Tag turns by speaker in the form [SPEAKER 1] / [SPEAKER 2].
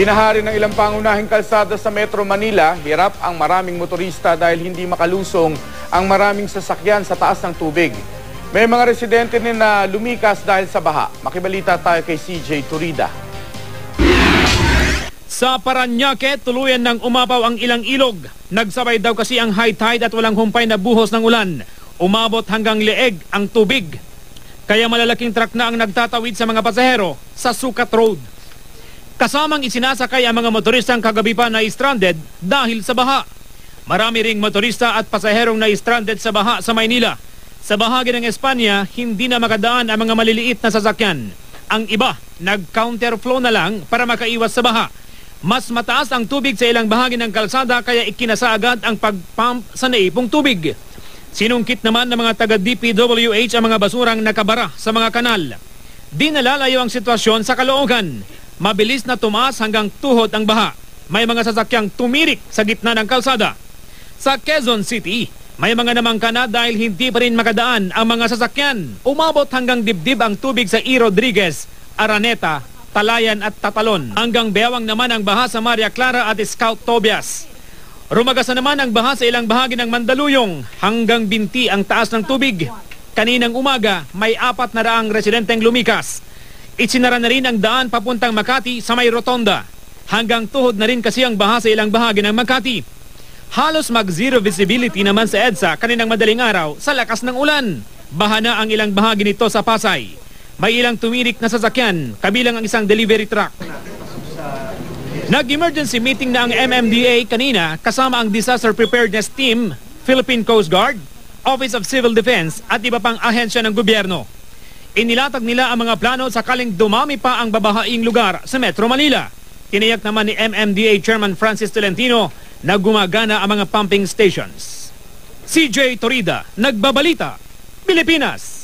[SPEAKER 1] Pinahari ng ilang pangunahing kalsada sa Metro Manila, hirap ang maraming motorista dahil hindi makalusong ang maraming sasakyan sa taas ng tubig. May mga residente din na lumikas dahil sa baha. Makibalita tayo kay CJ Turida.
[SPEAKER 2] Sa Parañaque, tuluyan ng umapaw ang ilang ilog. Nagsabay daw kasi ang high tide at walang humpay na buhos ng ulan. Umabot hanggang leeg ang tubig. Kaya malalaking truck na ang nagtatawid sa mga pasahero sa Sukat Road. Kasamang isinasakay ang mga motoristang kagabi pa na stranded dahil sa baha. Marami ring motorista at pasaherong na stranded sa baha sa Maynila. Sa bahagi ng Espanya, hindi na makadaan ang mga maliliit na sasakyan. Ang iba, nag-counterflow na lang para makaiwas sa baha. Mas mataas ang tubig sa ilang bahagi ng kalsada kaya ikinasa agad ang pagpump sa naipong tubig. Sinungkit naman ng mga taga-DPWH ang mga basurang nakabara sa mga kanal. Di nalalayo ang sitwasyon sa Caloocan. Mabilis na tumaas hanggang tuhod ang baha. May mga sasakyang tumirik sa gitna ng kalsada. Sa Quezon City, may mga namangka na dahil hindi pa rin makadaan ang mga sasakyan. Umabot hanggang dibdib ang tubig sa E. Rodriguez, Araneta, Talayan at Tatalon. Hanggang bewang naman ang baha sa Maria Clara at Scout Tobias. Rumagasa naman ang baha sa ilang bahagi ng Mandaluyong. Hanggang binti ang taas ng tubig. Kaninang umaga, may 400 residenteng lumikas. Itsinara na rin ang daan papuntang Makati sa may rotonda. Hanggang tuhod na rin kasi ang baha sa ilang bahagi ng Makati. Halos mag-zero visibility naman sa EDSA kaninang madaling araw sa lakas ng ulan. Baha na ang ilang bahagi nito sa Pasay. May ilang tumirik na sasakyan, kabilang ang isang delivery truck. Nag-emergency meeting na ang MMDA kanina kasama ang Disaster Preparedness Team, Philippine Coast Guard, Office of Civil Defense at iba pang ahensya ng gobyerno. Inilatag nila ang mga plano sakaling dumami pa ang babahaing lugar sa Metro Manila. Tiniyak naman ni MMDA Chairman Francis Tolentino na gumagana ang mga pumping stations. CJ Torida, Nagbabalita, Pilipinas.